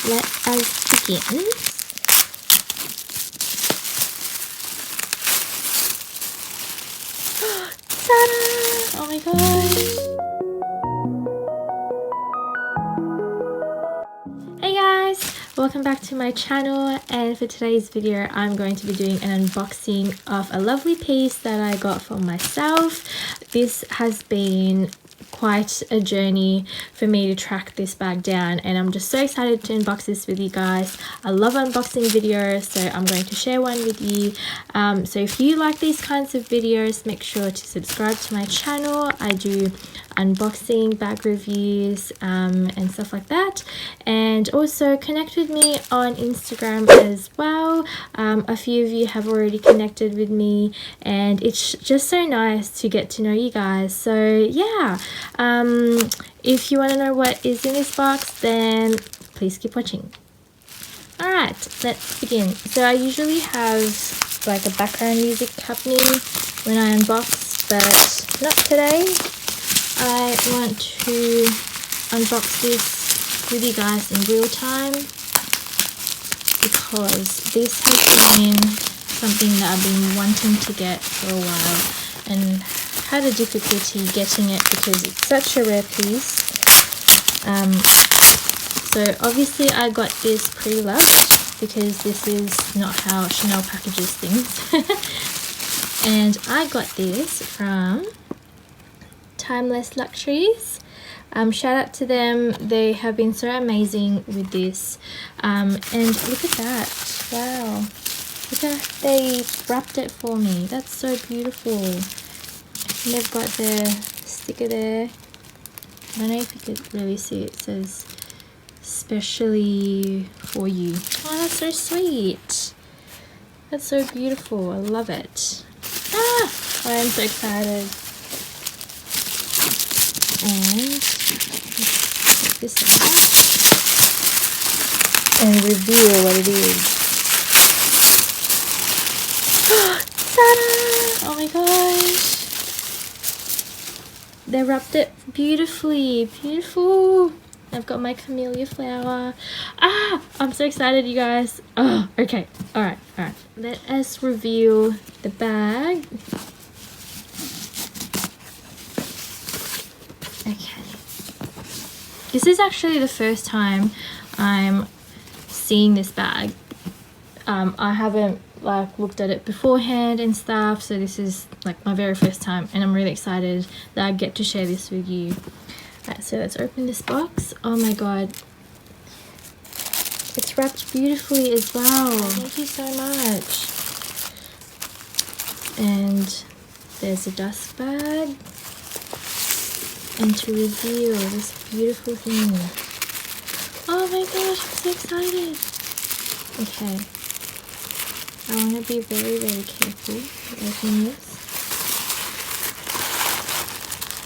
let us begin. Ta-da! Oh my gosh! Hey guys! Welcome back to my channel, and for today's video I'm going to be doing an unboxing of a lovely piece that I got for myself. This has been quite a journey for me to track this bag down, and I'm just so excited to unbox this with you guys. I love unboxing videos, so I'm going to share one with you. So if you like these kinds of videos, make sure to subscribe to my channel. I do unboxing, bag reviews, and stuff like that. And also connect with me on Instagram as well. A few of you have already connected with me, and it's just so nice to get to know you guys. So yeah, if you want to know what is in this box, then please keep watching. Alright, let's begin. So I usually have like a background music happening when I unbox, but not today. I want to unbox this with you guys in real time because this has been something that I've been wanting to get for a while and had a difficulty getting it because it's such a rare piece. So obviously I got this pre-loved because this is not how Chanel packages things. And I got this from Timeless Luxuries. Shout out to them. They have been so amazing with this. And look at that. Wow. Look at how they wrapped it for me. That's so beautiful. And they've got the sticker there. I don't know if you could really see it. It says specially for you. Oh, that's so sweet. That's so beautiful. I love it. Ah, I am so excited. And take this out and reveal what it is. Ta-da! Oh my gosh! They wrapped it beautifully. Beautiful. I've got my camellia flower. Ah! I'm so excited, you guys. Oh, okay. Alright. Let us reveal the bag. Okay. This is actually the first time I'm seeing this bag. I haven't like looked at it beforehand and stuff, so this is like my very first time, and I'm really excited that I get to share this with you. Alright, so let's open this box. Oh my god, it's wrapped beautifully as well. Thank you so much. And there's a dust bag, and to reveal this beautiful thing. Oh my gosh, I'm so excited. Okay, I want to be very, very careful opening this.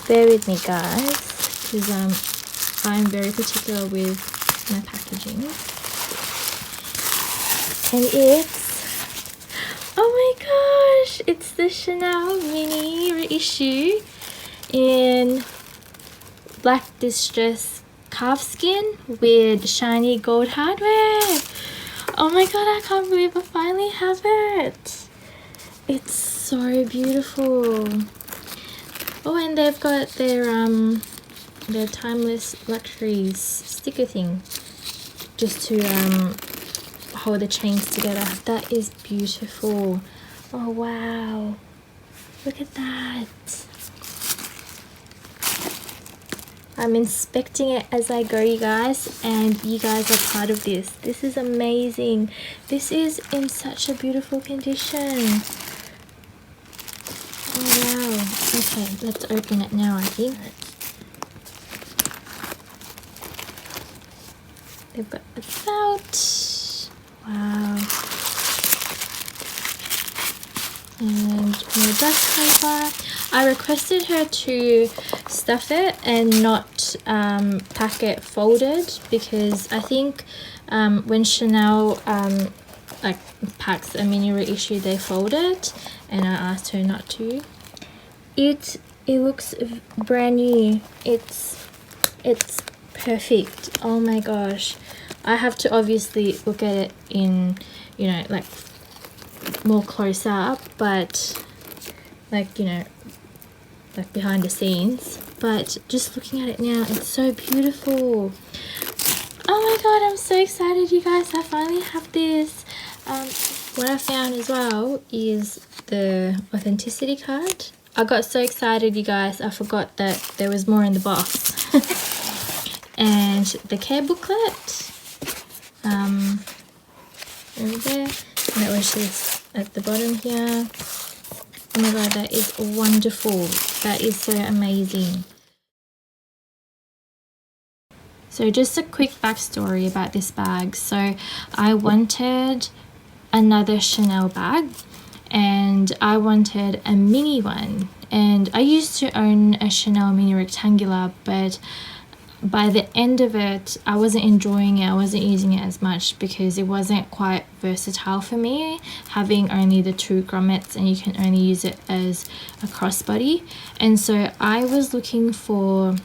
Bear with me, guys, because I'm very particular with my packaging. And it's, oh my gosh, it's the Chanel mini reissue in black distress calfskin with shiny gold hardware. Oh my god, I can't believe I finally have it. It's so beautiful. Oh, and they've got their Timeless Luxuries sticker thing just to hold the chains together. That is beautiful. Oh wow, look at that. I'm inspecting it as I go, you guys, and you guys are part of this. This is amazing. This is in such a beautiful condition. Oh wow. Okay, let's open it now, I think. They've got the felt. Wow. And more dust cover. I requested her to stuff it and not pack it folded, because I think when Chanel like packs a mini reissue, they fold it, and I asked her not to. It looks brand new. It's perfect. Oh my gosh, I have to obviously look at it in, you know, like more close up, but like, you know, like behind the scenes. But just looking at it now, it's so beautiful. Oh my god, I'm so excited, you guys. I finally have this. What I found as well is the authenticity card. I got so excited, you guys, I forgot that there was more in the box. And the care booklet, over there, and that was just at the bottom here. Oh my god, that is wonderful. That is so amazing. So just a quick backstory about this bag. So I wanted another Chanel bag, and I wanted a mini one, and I used to own a Chanel mini rectangular, but by the end of it I wasn't enjoying it. I wasn't using it as much because it wasn't quite versatile for me, having only the 2 grommets, and you can only use it as a crossbody. And so I was looking for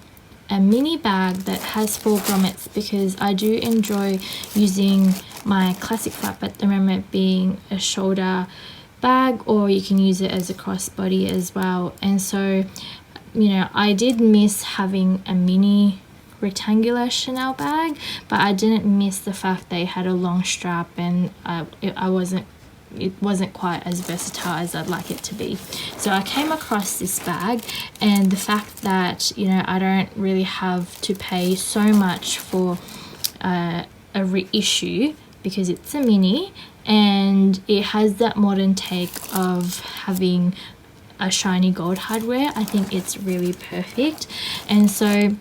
a mini bag that has 4 grommets because I do enjoy using my classic flap at the moment being a shoulder bag, or you can use it as a crossbody as well. And so, you know, I did miss having a mini rectangular Chanel bag, but I didn't miss the fact they had a long strap, and it wasn't quite as versatile as I'd like it to be. So I came across this bag, and the fact that, you know, I don't really have to pay so much for a reissue because it's a mini, and it has that modern take of having a shiny gold hardware. I think it's really perfect. And so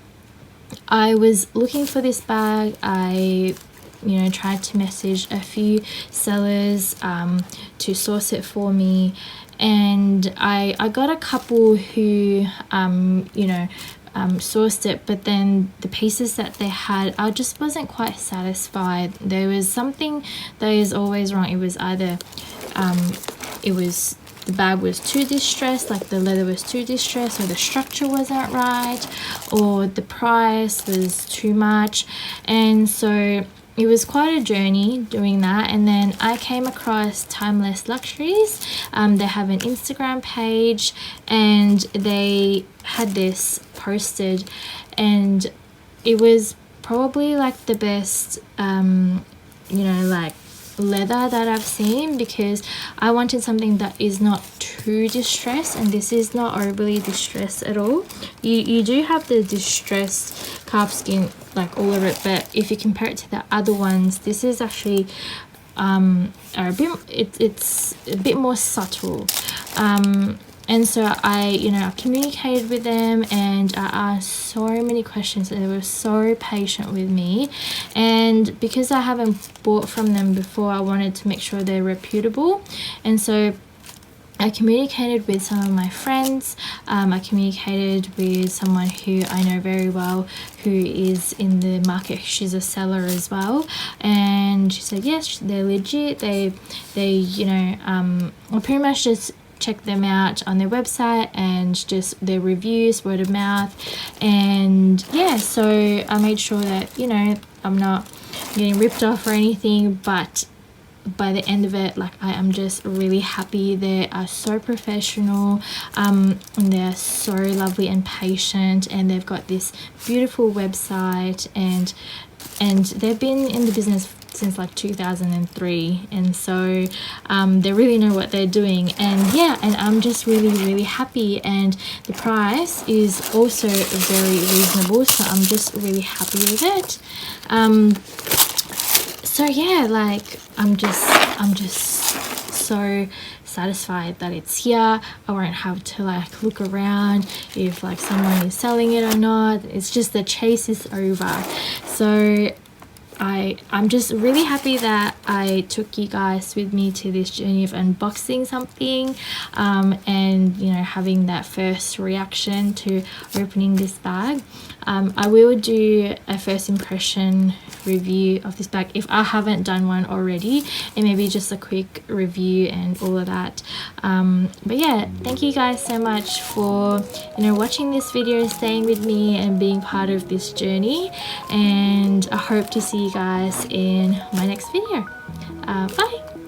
I was looking for this bag. I, you know, tried to message a few sellers to source it for me, and I got a couple who you know, sourced it, but then the pieces that they had, I just wasn't quite satisfied. There was something that is always wrong. It was either the bag was too distressed, like the leather was too distressed, or the structure wasn't right, or the price was too much. And so it was quite a journey doing that. And then I came across Timeless Luxuries. They have an Instagram page, and they had this posted, and it was probably like the best you know, like leather that I've seen, because I wanted something that is not too distressed, and this is not overly distressed at all. You do have the distressed calf skin like all of it, but if you compare it to the other ones, this is actually it's a bit more subtle. And so I communicated with them, and I asked so many questions, and they were so patient with me. And because I haven't bought from them before, I wanted to make sure they're reputable. And so I communicated with some of my friends. I communicated with someone who I know very well, who is in the market. She's a seller as well, and she said yes, they're legit. They pretty much just check them out on their website and just their reviews, word of mouth. And yeah, so I made sure that, you know, I'm not getting ripped off or anything, but by the end of it, like, I am just really happy. They are so professional, and they're so lovely and patient, and they've got this beautiful website, and they've been in the business since like 2003, and so they really know what they're doing. And yeah, and I'm just really happy, and the price is also very reasonable, so I'm just really happy with it. So yeah, like, I'm just so satisfied that it's here. I won't have to like look around if like someone is selling it or not. It's just the chase is over. So I'm just really happy that I took you guys with me to this journey of unboxing something, and, you know, having that first reaction to opening this bag. I will do a first impression review of this bag if I haven't done one already, and maybe just a quick review and all of that. But yeah, thank you guys so much for watching this video, staying with me and being part of this journey, and I hope to see you guys in my next video. Bye.